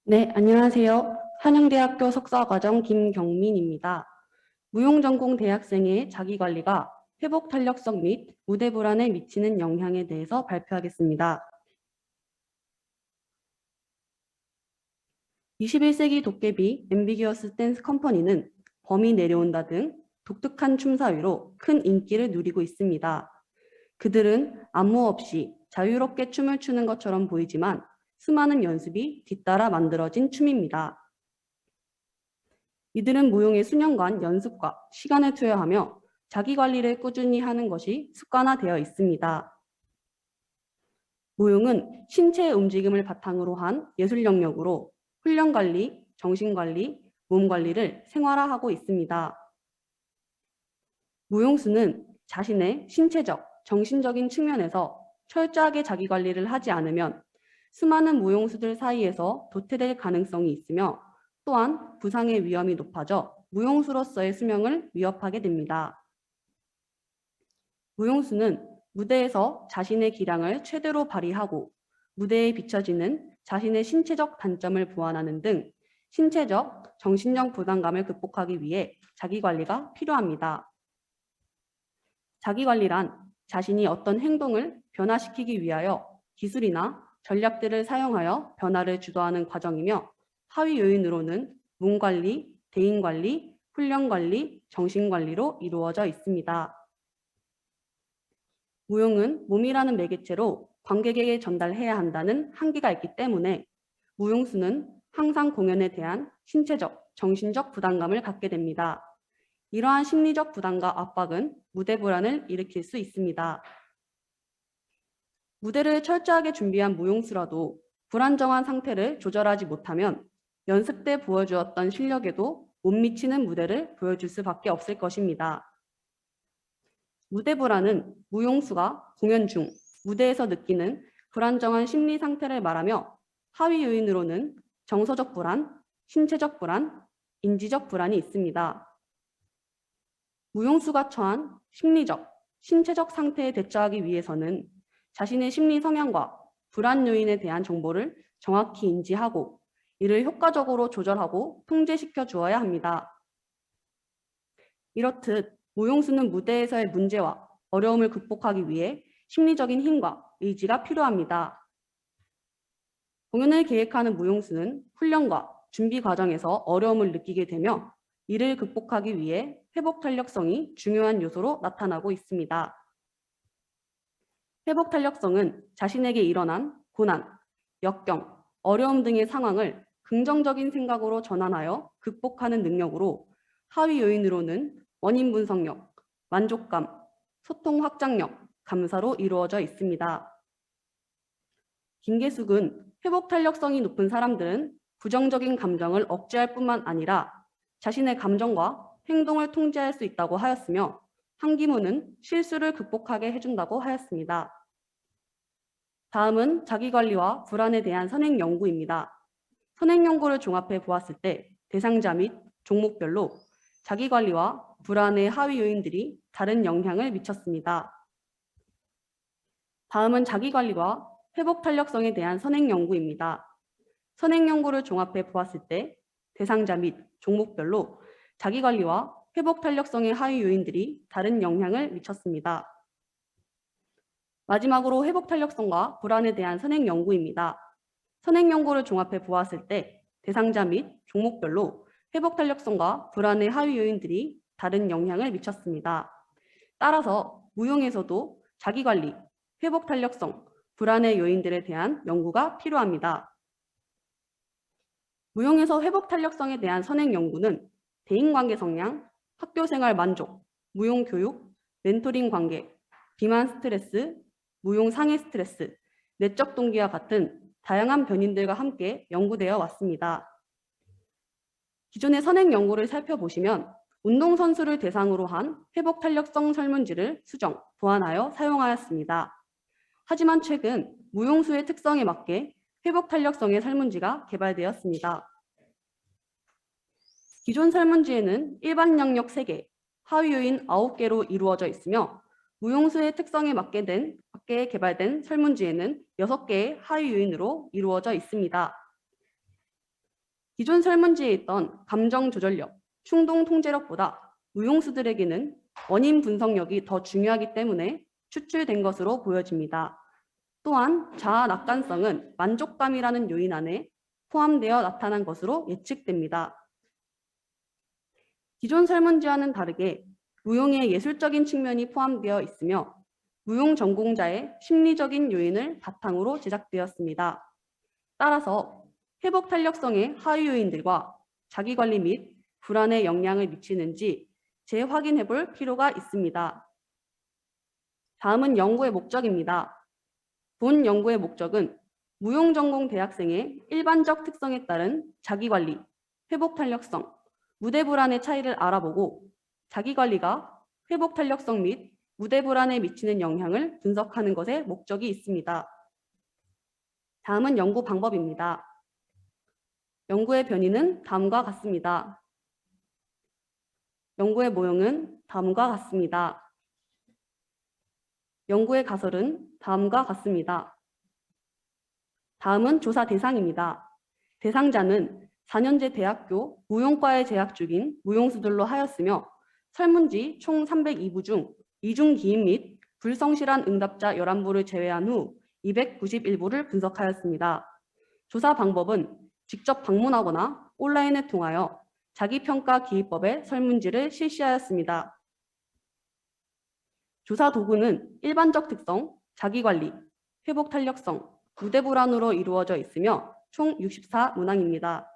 네, 안녕하세요. 한양대학교 석사과정 김경민입니다. 무용전공 대학생의 자기관리가 회복 탄력성 및 무대 불안에 미치는 영향에 대해서 발표하겠습니다. 21세기 도깨비 앰비기어스 댄스 컴퍼니는 범이 내려온다 등 독특한 춤사위로 큰 인기를 누리고 있습니다. 그들은 안무 없이 자유롭게 춤을 추는 것처럼 보이지만 수많은 연습이 뒤따라 만들어진 춤입니다. 이들은 무용에 수년간 연습과 시간을 투여하며 자기관리를 꾸준히 하는 것이 습관화되어 있습니다. 무용은 신체의 움직임을 바탕으로 한 예술 영역으로 훈련관리, 정신관리, 몸관리를 생활화하고 있습니다. 무용수는 자신의 신체적, 정신적인 측면에서 철저하게 자기관리를 하지 않으면 수많은 무용수들 사이에서 도태될 가능성이 있으며 또한 부상의 위험이 높아져 무용수로서의 수명을 위협하게 됩니다. 무용수는 무대에서 자신의 기량을 최대로 발휘하고 무대에 비춰지는 자신의 신체적 단점을 보완하는 등 신체적, 정신적 부담감을 극복하기 위해 자기관리가 필요합니다. 자기관리란 자신이 어떤 행동을 변화시키기 위하여 기술이나 전략들을 사용하여 변화를 주도하는 과정이며 하위 요인으로는 몸관리, 대인관리, 훈련관리, 정신관리로 이루어져 있습니다. 무용은 몸이라는 매개체로 관객에게 전달해야 한다는 한계가 있기 때문에 무용수는 항상 공연에 대한 신체적, 정신적 부담감을 갖게 됩니다. 이러한 심리적 부담과 압박은 무대 불안을 일으킬 수 있습니다. 무대를 철저하게 준비한 무용수라도 불안정한 상태를 조절하지 못하면 연습 때 보여주었던 실력에도 못 미치는 무대를 보여줄 수밖에 없을 것입니다. 무대 불안은 무용수가 공연 중 무대에서 느끼는 불안정한 심리 상태를 말하며 하위 요인으로는 정서적 불안, 신체적 불안, 인지적 불안이 있습니다. 무용수가 처한 심리적, 신체적 상태에 대처하기 위해서는 자신의 심리 성향과 불안 요인에 대한 정보를 정확히 인지하고 이를 효과적으로 조절하고 통제시켜 주어야 합니다. 이렇듯 무용수는 무대에서의 문제와 어려움을 극복하기 위해 심리적인 힘과 의지가 필요합니다. 공연을 계획하는 무용수는 훈련과 준비 과정에서 어려움을 느끼게 되며 이를 극복하기 위해 회복 탄력성이 중요한 요소로 나타나고 있습니다. 회복 탄력성은 자신에게 일어난 고난, 역경, 어려움 등의 상황을 긍정적인 생각으로 전환하여 극복하는 능력으로 하위 요인으로는 원인 분석력, 만족감, 소통 확장력, 감사로 이루어져 있습니다. 김계숙은 회복 탄력성이 높은 사람들은 부정적인 감정을 억제할 뿐만 아니라 자신의 감정과 행동을 통제할 수 있다고 하였으며 한기무는 실수를 극복하게 해준다고 하였습니다. 다음은 자기관리와 불안에 대한 선행 연구입니다. 선행 연구를 종합해 보았을 때 대상자 및 종목별로 자기관리와 불안의 하위 요인들이 다른 영향을 미쳤습니다. 다음은 자기관리와 회복 탄력성에 대한 선행 연구입니다. 선행 연구를 종합해 보았을 때 대상자 및 종목별로 자기관리와 회복 탄력성의 하위 요인들이 다른 영향을 미쳤습니다. 마지막으로 회복 탄력성과 불안에 대한 선행 연구입니다. 선행 연구를 종합해 보았을 때 대상자 및 종목별로 회복 탄력성과 불안의 하위 요인들이 다른 영향을 미쳤습니다. 따라서 무용에서도 자기관리, 회복 탄력성, 불안의 요인들에 대한 연구가 필요합니다. 무용에서 회복 탄력성에 대한 선행 연구는 대인관계 성향, 학교생활 만족, 무용 교육, 멘토링 관계, 비만 스트레스, 무용 상해 스트레스, 내적 동기와 같은 다양한 변인들과 함께 연구되어 왔습니다. 기존의 선행 연구를 살펴보시면 운동선수를 대상으로 한 회복 탄력성 설문지를 수정, 보완하여 사용하였습니다. 하지만 최근 무용수의 특성에 맞게 회복 탄력성의 설문지가 개발되었습니다. 기존 설문지에는 일반 영역 3개, 하위 요인 9개로 이루어져 있으며 무용수의 특성에 맞게 개발된 설문지에는 6개의 하위 요인으로 이루어져 있습니다. 기존 설문지에 있던 감정 조절력, 충동 통제력보다 무용수들에게는 원인 분석력이 더 중요하기 때문에 추출된 것으로 보여집니다. 또한 자아 낙관성은 만족감이라는 요인 안에 포함되어 나타난 것으로 예측됩니다. 기존 설문지와는 다르게 무용의 예술적인 측면이 포함되어 있으며 무용 전공자의 심리적인 요인을 바탕으로 제작되었습니다. 따라서 회복 탄력성의 하위 요인들과 자기관리 및 불안에 영향을 미치는지 재확인해 볼 필요가 있습니다. 다음은 연구의 목적입니다. 본 연구의 목적은 무용 전공 대학생의 일반적 특성에 따른 자기관리, 회복 탄력성, 무대 불안의 차이를 알아보고 자기관리가 회복 탄력성 및 무대 불안에 미치는 영향을 분석하는 것에 목적이 있습니다. 다음은 연구 방법입니다. 연구의 변이는 다음과 같습니다. 연구의 모형은 다음과 같습니다. 연구의 가설은 다음과 같습니다. 다음은 조사 대상입니다. 대상자는 4년제 대학교 무용과에 재학 중인 무용수들로 하였으며 설문지 총 302부 중 이중기임 및 불성실한 응답자 11부를 제외한 후 291부를 분석하였습니다. 조사 방법은 직접 방문하거나 온라인을 통하여 자기평가 기입법의 설문지를 실시하였습니다. 조사 도구는 일반적 특성, 자기관리, 회복 탄력성, 무대 불안으로 이루어져 있으며 총 64문항입니다.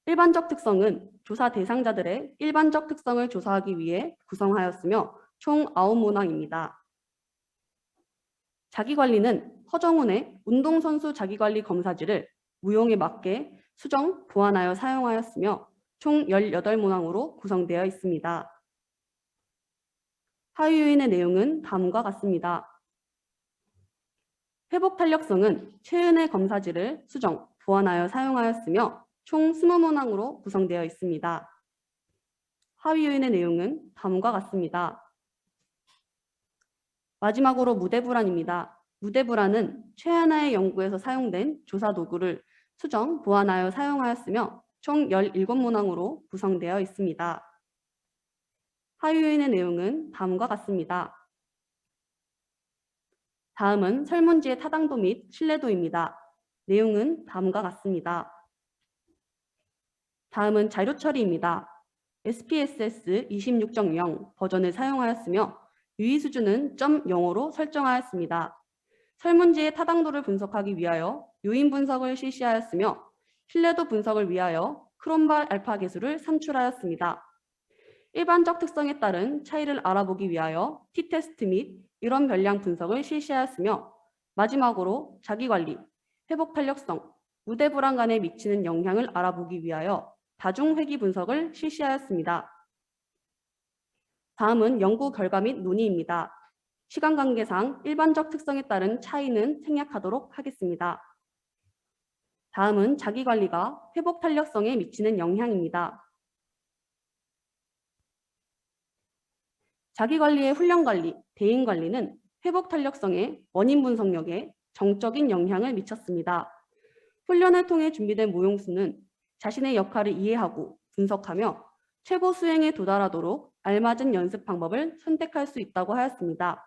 일반적 특성은 조사 대상자들의 일반적 특성을 조사하기 위해 구성하였으며 총 9문항입니다. 자기관리는 허정훈의 운동선수 자기관리 검사지를 무용에 맞게 수정, 보완하여 사용하였으며 총 18문항으로 구성되어 있습니다. 하위 요인의 내용은 다음과 같습니다. 회복 탄력성은 최은의 검사지를 수정, 보완하여 사용하였으며 총 20문항으로 구성되어 있습니다. 하위 요인의 내용은 다음과 같습니다. 마지막으로 무대 불안입니다. 무대 불안은 최하나의 연구에서 사용된 조사 도구를 수정, 보완하여 사용하였으며 총 17문항으로 구성되어 있습니다. 하위 요인의 내용은 다음과 같습니다. 다음은 설문지의 타당도 및 신뢰도입니다. 내용은 다음과 같습니다. 다음은 자료 처리입니다. SPSS 26.0 버전을 사용하였으며 유의 수준은 .0으로 설정하였습니다. 설문지의 타당도를 분석하기 위하여 요인 분석을 실시하였으며 신뢰도 분석을 위하여 크롬발 알파 계수를 산출하였습니다. 일반적 특성에 따른 차이를 알아보기 위하여 t-테스트 및 이론 변량 분석을 실시하였으며 마지막으로 자기관리, 회복 탄력성, 무대 불안 간에 미치는 영향을 알아보기 위하여 다중회귀 분석을 실시하였습니다. 다음은 연구 결과 및 논의입니다. 시간 관계상 일반적 특성에 따른 차이는 생략하도록 하겠습니다. 다음은 자기관리가 회복 탄력성에 미치는 영향입니다. 자기관리의 훈련관리, 대인관리는 회복 탄력성의 원인 분석력에 정적인 영향을 미쳤습니다. 훈련을 통해 준비된 무용수는 자신의 역할을 이해하고 분석하며 최고 수행에 도달하도록 알맞은 연습 방법을 선택할 수 있다고 하였습니다.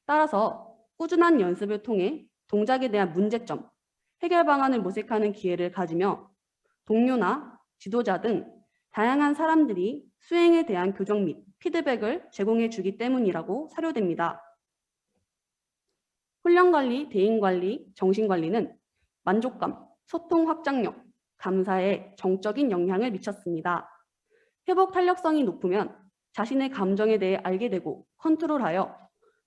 따라서 꾸준한 연습을 통해 동작에 대한 문제점, 해결 방안을 모색하는 기회를 가지며 동료나 지도자 등 다양한 사람들이 수행에 대한 교정 및 피드백을 제공해 주기 때문이라고 사료됩니다. 훈련관리, 대인관리, 정신관리는 만족감, 소통 확장력, 감사에 정적인 영향을 미쳤습니다. 회복 탄력성이 높으면 자신의 감정에 대해 알게 되고 컨트롤하여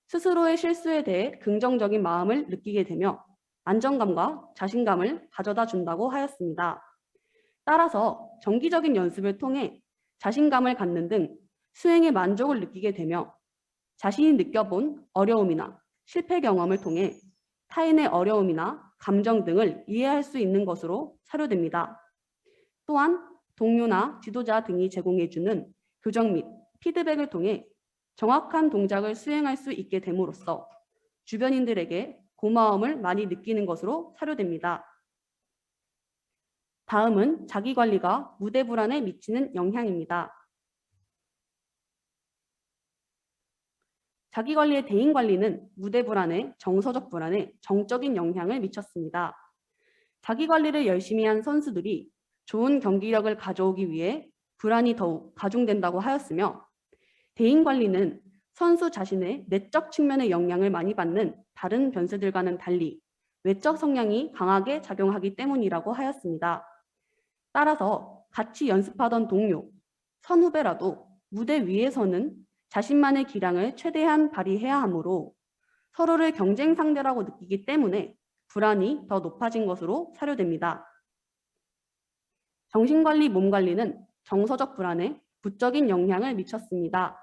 스스로의 실수에 대해 긍정적인 마음을 느끼게 되며 안정감과 자신감을 가져다 준다고 하였습니다. 따라서 정기적인 연습을 통해 자신감을 갖는 등 수행의 만족을 느끼게 되며 자신이 느껴본 어려움이나 실패 경험을 통해 타인의 어려움이나 감정 등을 이해할 수 있는 것으로 사료됩니다. 또한 동료나 지도자 등이 제공해주는 교정 및 피드백을 통해 정확한 동작을 수행할 수 있게 됨으로써 주변인들에게 고마움을 많이 느끼는 것으로 사료됩니다. 다음은 자기관리가 무대 불안에 미치는 영향입니다. 자기관리의 대인관리는 무대 불안에 정서적 불안에 정적인 영향을 미쳤습니다. 자기관리를 열심히 한 선수들이 좋은 경기력을 가져오기 위해 불안이 더욱 가중된다고 하였으며, 대인관리는 선수 자신의 내적 측면의 영향을 많이 받는 다른 변수들과는 달리 외적 성향이 강하게 작용하기 때문이라고 하였습니다. 따라서 같이 연습하던 동료, 선후배라도 무대 위에서는 자신만의 기량을 최대한 발휘해야 하므로 서로를 경쟁 상대라고 느끼기 때문에 불안이 더 높아진 것으로 사료됩니다. 정신관리, 몸관리는 정서적 불안에 부적인 영향을 미쳤습니다.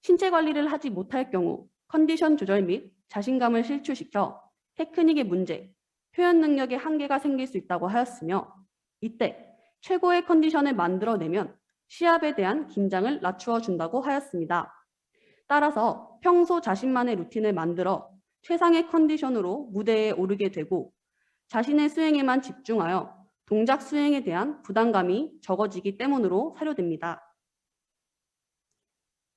신체 관리를 하지 못할 경우 컨디션 조절 및 자신감을 실추시켜 테크닉의 문제, 표현 능력의 한계가 생길 수 있다고 하였으며, 이때 최고의 컨디션을 만들어내면 시합에 대한 긴장을 낮추어 준다고 하였습니다. 따라서 평소 자신만의 루틴을 만들어 최상의 컨디션으로 무대에 오르게 되고 자신의 수행에만 집중하여 동작 수행에 대한 부담감이 적어지기 때문으로 사료됩니다.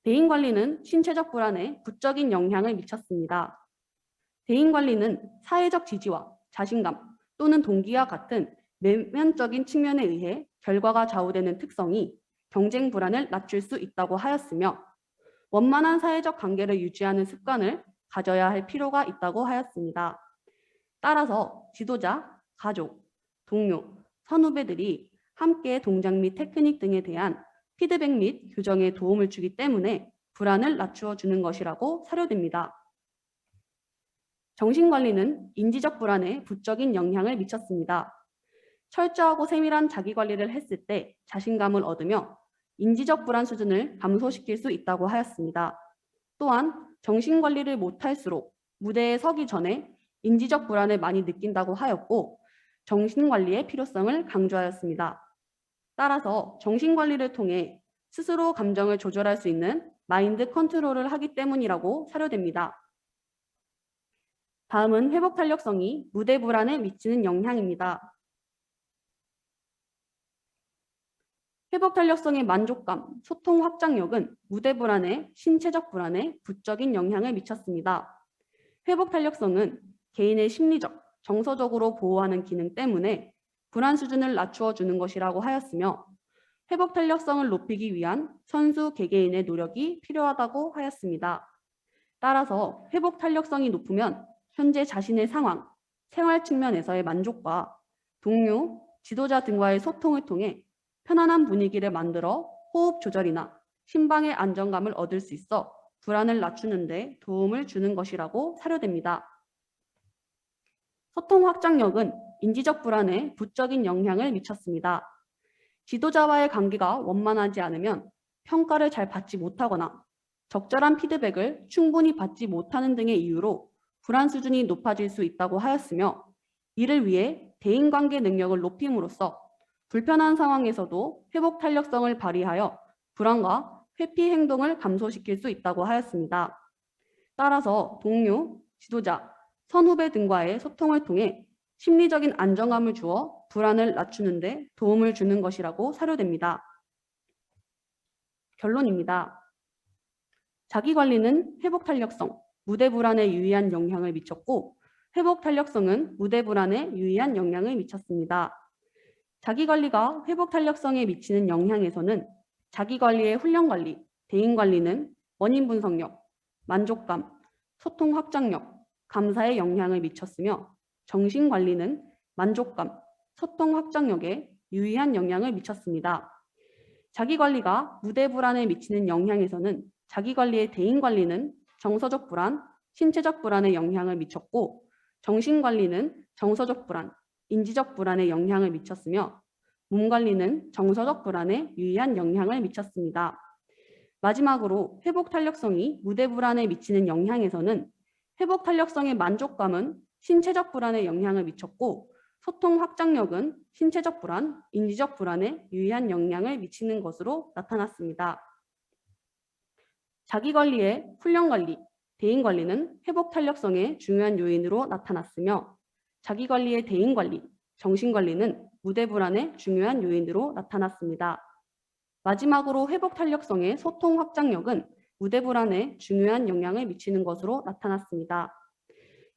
대인관리는 신체적 불안에 부적인 영향을 미쳤습니다. 대인관리는 사회적 지지와 자신감 또는 동기와 같은 내면적인 측면에 의해 결과가 좌우되는 특성이 경쟁 불안을 낮출 수 있다고 하였으며, 원만한 사회적 관계를 유지하는 습관을 가져야 할 필요가 있다고 하였습니다. 따라서 지도자, 가족, 동료, 선후배들이 함께 동작 및 테크닉 등에 대한 피드백 및 교정에 도움을 주기 때문에 불안을 낮추어 주는 것이라고 사료됩니다. 정신관리는 인지적 불안에 부적인 영향을 미쳤습니다. 철저하고 세밀한 자기관리를 했을 때 자신감을 얻으며 인지적 불안 수준을 감소시킬 수 있다고 하였습니다. 또한 정신관리를 못할수록 무대에 서기 전에 인지적 불안을 많이 느낀다고 하였고, 정신관리의 필요성을 강조하였습니다. 따라서 정신관리를 통해 스스로 감정을 조절할 수 있는 마인드 컨트롤을 하기 때문이라고 사료됩니다. 다음은 회복 탄력성이 무대 불안에 미치는 영향입니다. 회복 탄력성의 만족감, 소통 확장력은 무대 불안에 신체적 불안에 부적인 영향을 미쳤습니다. 회복 탄력성은 개인의 심리적, 정서적으로 보호하는 기능 때문에 불안 수준을 낮추어 주는 것이라고 하였으며, 회복 탄력성을 높이기 위한 선수 개개인의 노력이 필요하다고 하였습니다. 따라서 회복 탄력성이 높으면 현재 자신의 상황, 생활 측면에서의 만족과 동료, 지도자 등과의 소통을 통해 편안한 분위기를 만들어 호흡 조절이나 심방의 안정감을 얻을 수 있어 불안을 낮추는 데 도움을 주는 것이라고 사료됩니다. 소통 확장력은 인지적 불안에 부적인 영향을 미쳤습니다. 지도자와의 관계가 원만하지 않으면 평가를 잘 받지 못하거나 적절한 피드백을 충분히 받지 못하는 등의 이유로 불안 수준이 높아질 수 있다고 하였으며, 이를 위해 대인관계 능력을 높임으로써 불편한 상황에서도 회복 탄력성을 발휘하여 불안과 회피 행동을 감소시킬 수 있다고 하였습니다. 따라서 동료, 지도자, 선후배 등과의 소통을 통해 심리적인 안정감을 주어 불안을 낮추는 데 도움을 주는 것이라고 사료됩니다. 결론입니다. 자기관리는 회복 탄력성, 무대 불안에 유의한 영향을 미쳤고, 회복 탄력성은 무대 불안에 유의한 영향을 미쳤습니다. 자기관리가 회복 탄력성에 미치는 영향에서는 자기관리의 훈련관리, 대인관리는 원인 분석력, 만족감, 소통 확장력, 감사에 영향을 미쳤으며, 정신관리는 만족감, 소통 확장력에 유의한 영향을 미쳤습니다. 자기관리가 무대 불안에 미치는 영향에서는 자기관리의 대인관리는 정서적 불안, 신체적 불안에 영향을 미쳤고, 정신관리는 정서적 불안, 인지적 불안에 영향을 미쳤으며, 몸관리는 정서적 불안에 유의한 영향을 미쳤습니다. 마지막으로 회복 탄력성이 무대 불안에 미치는 영향에서는 회복 탄력성의 만족감은 신체적 불안에 영향을 미쳤고, 소통 확장력은 신체적 불안, 인지적 불안에 유의한 영향을 미치는 것으로 나타났습니다. 자기관리의 훈련관리, 대인관리는 회복 탄력성의 중요한 요인으로 나타났으며, 자기관리의 대인관리, 정신관리는 무대 불안의 중요한 요인으로 나타났습니다. 마지막으로 회복 탄력성의 소통 확장력은 무대 불안에 중요한 영향을 미치는 것으로 나타났습니다.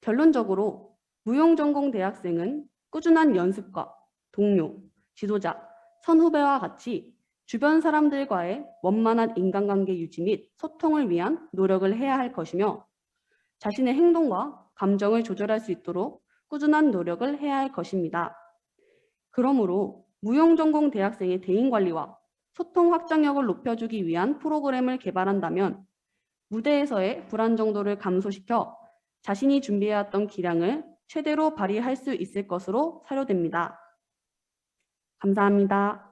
결론적으로 무용전공 대학생은 꾸준한 연습과 동료, 지도자, 선후배와 같이 주변 사람들과의 원만한 인간관계 유지 및 소통을 위한 노력을 해야 할 것이며 자신의 행동과 감정을 조절할 수 있도록 꾸준한 노력을 해야 할 것입니다. 그러므로 무용전공 대학생의 대인관리와 소통 확장력을 높여주기 위한 프로그램을 개발한다면 무대에서의 불안 정도를 감소시켜 자신이 준비해왔던 기량을 최대로 발휘할 수 있을 것으로 사료됩니다. 감사합니다.